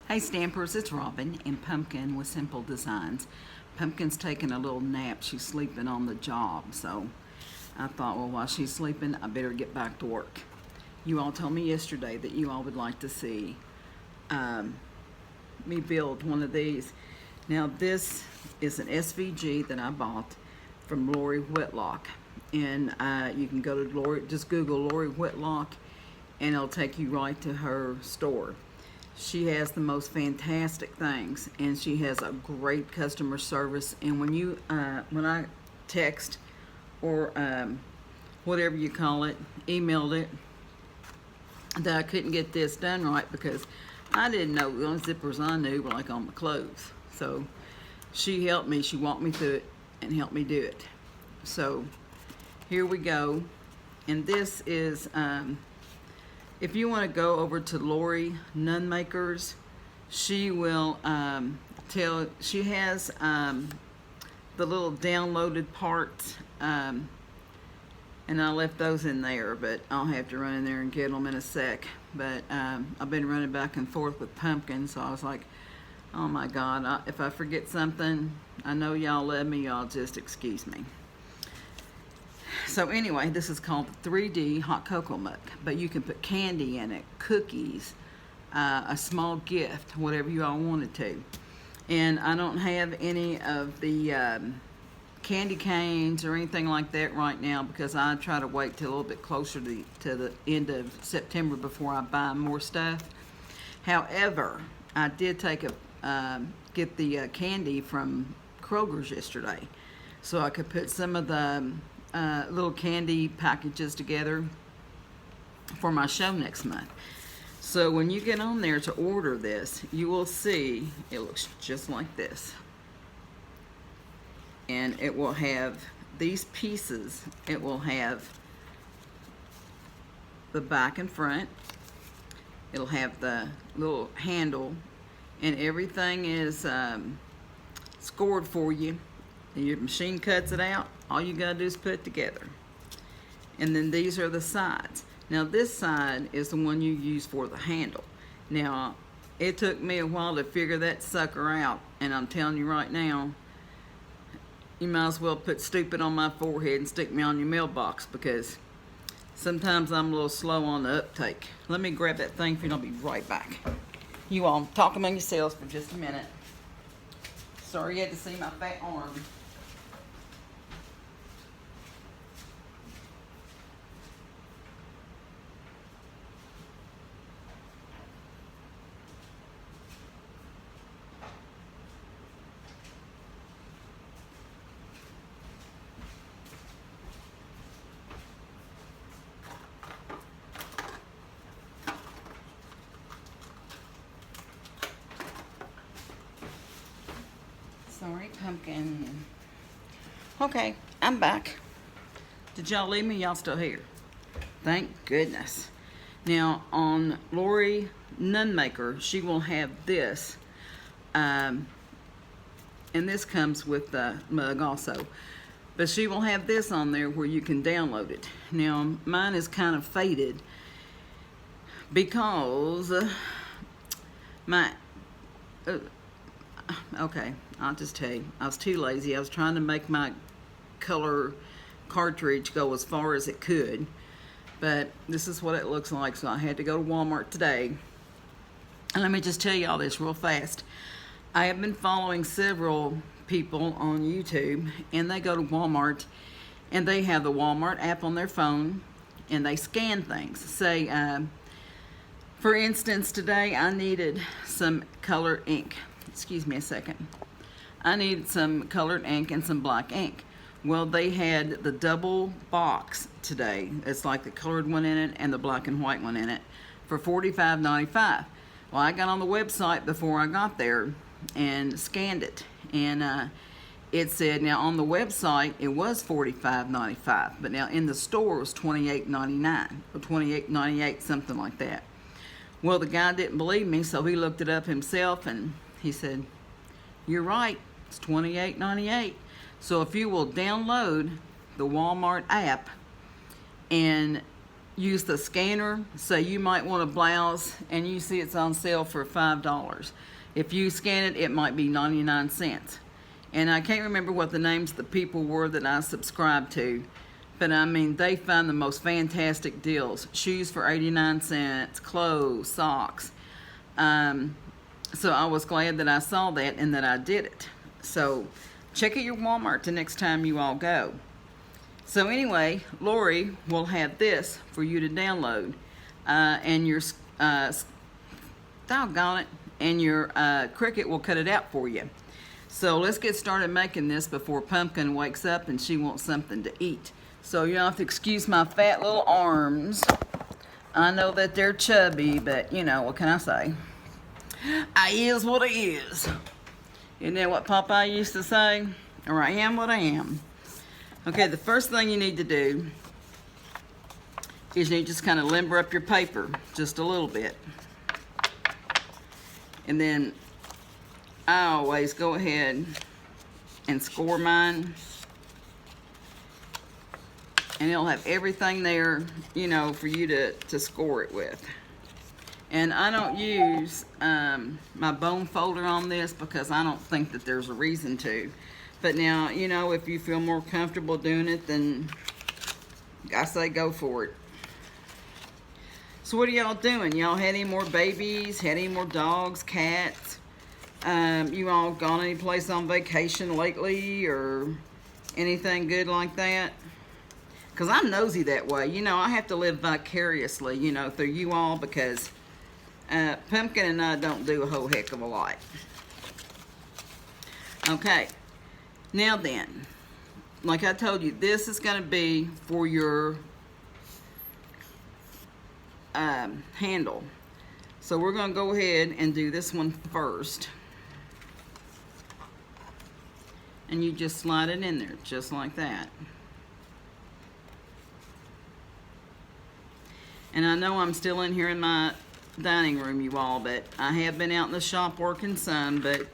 Hey Stampers, it's Robin and Pumpkin with Simple Designs. Pumpkin's taking a little nap. She's sleeping on the job, so I thought, well, while she's sleeping, I better get back to work. You all told me yesterday that you all would like to see me build one of these. Now, this is an SVG that I bought from Whitlock, and you can go to just Google Whitlock, and it'll take you right to her store. She has the most fantastic things, and she has a great customer service. And when I text or whatever you call it, emailed it, that I couldn't get this done right because I didn't know the only zippers I knew were like on my clothes. So she helped me. She walked me through it and helped me do it. So here we go. And this is if you want to go over to Lori Nun Makers, she will she has the little downloaded parts, and I left those in there, but I'll have to run in there and get them in a sec. But I've been running back and forth with Pumpkin, so I was like, oh my God, if I forget something, I know y'all love me, y'all just excuse me. So anyway, this is called 3D Hot Cocoa Mug, but you can put candy in it, cookies, a small gift, whatever you all wanted to. And I don't have any of the candy canes or anything like that right now because I try to wait till a little bit closer to the end of September before I buy more stuff. However, I did take get the candy from Kroger's yesterday, so I could put some of the little candy packages together for my show next month. So when you get on there to order this, you will see it looks just like this. And it will have these pieces. It will have the back and front. It'll have the little handle, and everything is scored for you. Your machine cuts it out. All you gotta do is put it together. And then these are the sides. Now this side is the one you use for the handle. Now, it took me a while to figure that sucker out, and I'm telling you right now, you might as well put stupid on my forehead and stick me on your mailbox, because sometimes I'm a little slow on the uptake. Let me grab that thing for you and I'll be right back. You all talk among yourselves for just a minute. Sorry you had to see my fat arm. Sorry, Pumpkin. Okay, I'm back. Did y'all leave me? Y'all still here? Thank goodness. Now, on Lori Nun Maker, she will have this. And this comes with the mug also. But she will have this on there where you can download it. Now, mine is kind of faded because okay, I'll just tell you. I was too lazy. I was trying to make my color cartridge go as far as it could. But this is what it looks like, so I had to go to Walmart today. And let me just tell you all this real fast. I have been following several people on YouTube, and they go to Walmart, and they have the Walmart app on their phone, and they scan things. Say, for instance, today I needed some colored ink. Excuse me a second. I needed some colored ink and some black ink. Well, they had the double box today. It's like the colored one in it and the black and white one in it for $45.95. Well, I got on the website before I got there and scanned it. And it said, now on the website, it was $45.95. But now in the store, it was $28.99 or $28.98, something like that. Well, the guy didn't believe me, so he looked it up himself, and he said, you're right, it's $28.98. So if you will download the Walmart app and use the scanner. So you might want a blouse and you see it's on sale for $5. If you scan it, it might be 99 cents. And I can't remember what the names of the people were that I subscribed to, but I mean, they find the most fantastic deals. Shoes for 89 cents, clothes, socks. So I was glad that I saw that and that I did it. So check at your Walmart the next time you all go. So anyway, Lori will have this for you to download, and your doggone it, and your Cricut will cut it out for you. So let's get started making this before Pumpkin wakes up and she wants something to eat. So you'll have to excuse my fat little arms. I know that they're chubby, but you know, what can I say? I is what I is. Isn't that what Popeye used to say? Or I am what I am. Okay, the first thing you need to do is you just kind of limber up your paper just a little bit. And then I always go ahead and score mine. And it'll have everything there, you know, for you to score it with. And I don't use my bone folder on this because I don't think that there's a reason to. But now, you know, if you feel more comfortable doing it, then I say go for it. So what are y'all doing? Y'all had any more babies? Had any more dogs, cats? You all gone any place on vacation lately or anything good like that? Because I'm nosy that way. You know, I have to live vicariously, you know, through you all because Pumpkin and I don't do a whole heck of a lot. Okay. Now then, like I told you, this is going to be for your handle. So we're going to go ahead and do this one first. And you just slide it in there, just like that. And I know I'm still in here in my dining room, you all, but I have been out in the shop working some, but,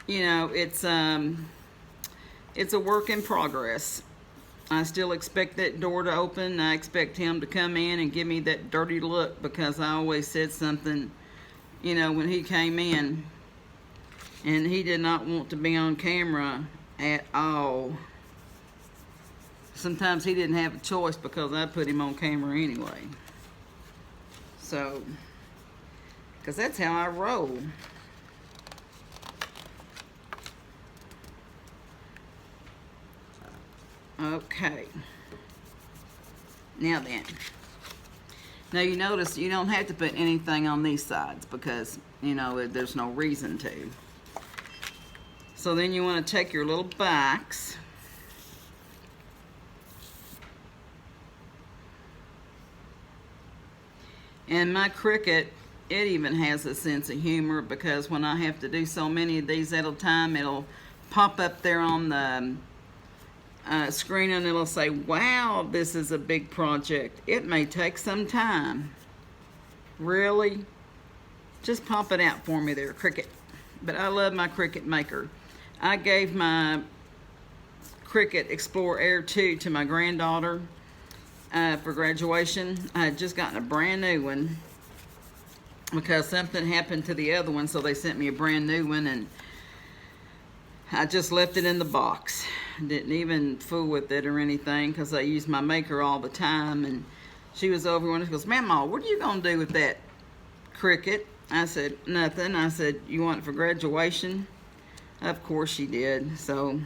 you know, it's a work in progress. I still expect that door to open. I expect him to come in and give me that dirty look because I always said something, you know, when he came in, and he did not want to be on camera at all. Sometimes he didn't have a choice because I put him on camera anyway. So, because that's how I roll. Okay. Now then. Now you notice you don't have to put anything on these sides because, you know, there's no reason to. So then you want to take your little box. And my Cricut, it even has a sense of humor because when I have to do so many of these at a time, it'll pop up there on the screen and it'll say, wow, this is a big project. It may take some time. Really? Just pop it out for me there, Cricut. But I love my Cricut Maker. I gave my Cricut Explorer Air 2 to my granddaughter for graduation. I had just gotten a brand new one because something happened to the other one, so they sent me a brand new one, and I just left it in the box. Didn't even fool with it or anything because I use my Maker all the time. And she was over and she goes, Mama, what are you going to do with that Cricut? I said, nothing. I said, you want it for graduation? Of course she did. So,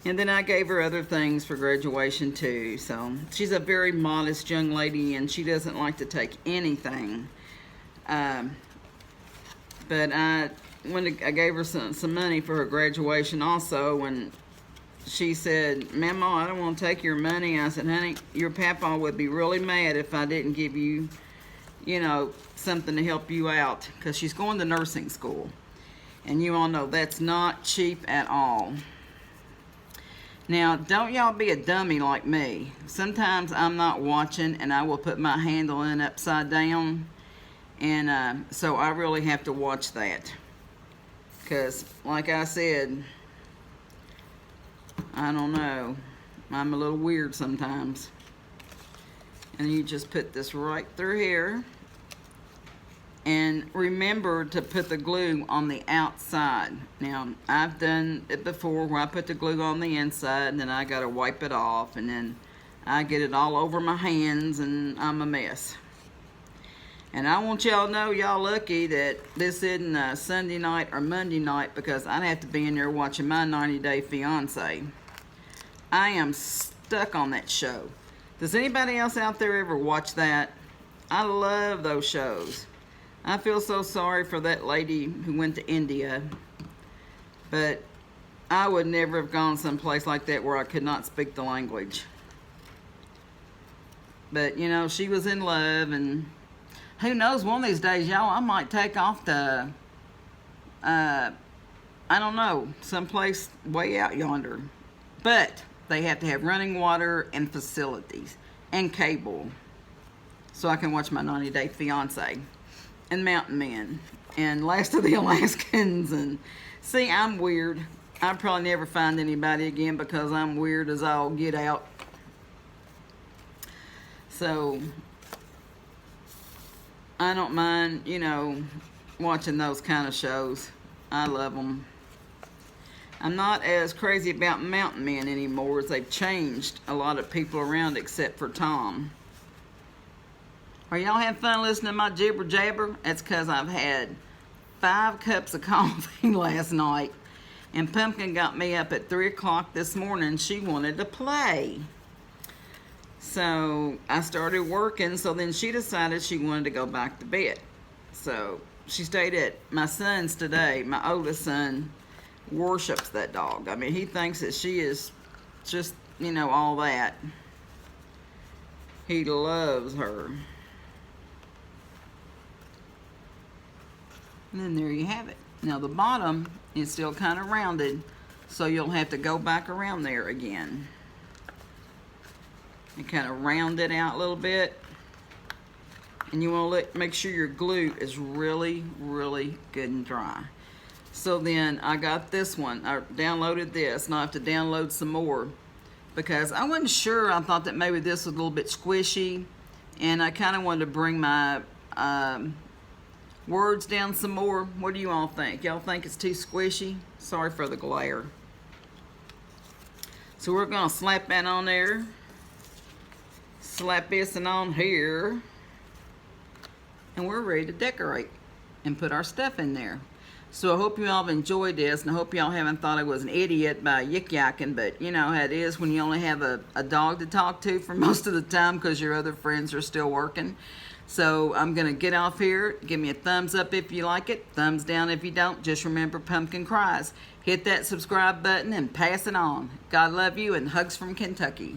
and then I gave her other things for graduation too. So she's a very modest young lady and she doesn't like to take anything. But when I gave her some money for her graduation also, when she said, Mama, I don't want to take your money. I said, honey, your papa would be really mad if I didn't give you, you know, something to help you out. Because she's going to nursing school. And you all know that's not cheap at all. Now, don't y'all be a dummy like me. Sometimes I'm not watching and I will put my handle in upside down. And so I really have to watch that. Because, like I said, I don't know. I'm a little weird sometimes. And you just put this right through here. And remember to put the glue on the outside. Now, I've done it before where I put the glue on the inside and then I gotta wipe it off, and then I get it all over my hands and I'm a mess. And I want y'all to know y'all lucky that this isn't a Sunday night or Monday night, because I'd have to be in there watching my 90 Day Fiance. I am stuck on that show. Does anybody else out there ever watch that? I love those shows. I feel so sorry for that lady who went to India, but I would never have gone someplace like that where I could not speak the language. But, you know, she was in love, and who knows, one of these days, y'all, I might take off to, I don't know, someplace way out yonder. But they have to have running water and facilities and cable so I can watch my 90 Day Fiance and Mountain Men and Last of the Alaskans. And see, I'm weird. I'll probably never find anybody again because I'm weird as all get out. So I don't mind, you know, watching those kind of shows. I love them. I'm not as crazy about Mountain Men anymore, as they've changed a lot of people around except for Tom. Are y'all having fun listening to my jibber jabber? That's because I've had 5 cups of coffee last night, and Pumpkin got me up at 3 o'clock this morning. She wanted to play. So I started working, so then she decided she wanted to go back to bed. So she stayed at my son's today. My oldest son worships that dog. I mean, he thinks that she is just, you know, all that. He loves her. And then there you have it. Now the bottom is still kind of rounded, so you'll have to go back around there again and kind of round it out a little bit. And you want to make sure your glue is really, really good and dry. So then I got this one. I downloaded this. Now I have to download some more because I wasn't sure. I thought that maybe this was a little bit squishy, and I kind of wanted to bring my words down some more. What do you all think? Y'all think it's too squishy? Sorry for the glare. So we're gonna slap that on there. Slap this and on here. And we're ready to decorate and put our stuff in there. So I hope you all have enjoyed this, and I hope y'all haven't thought I was an idiot by yik-yakking, but you know how it is when you only have a dog to talk to for most of the time because your other friends are still working. So I'm going to get off here. Give me a thumbs up if you like it. Thumbs down if you don't. Just remember, Pumpkin cries. Hit that subscribe button and pass it on. God love you, and hugs from Kentucky.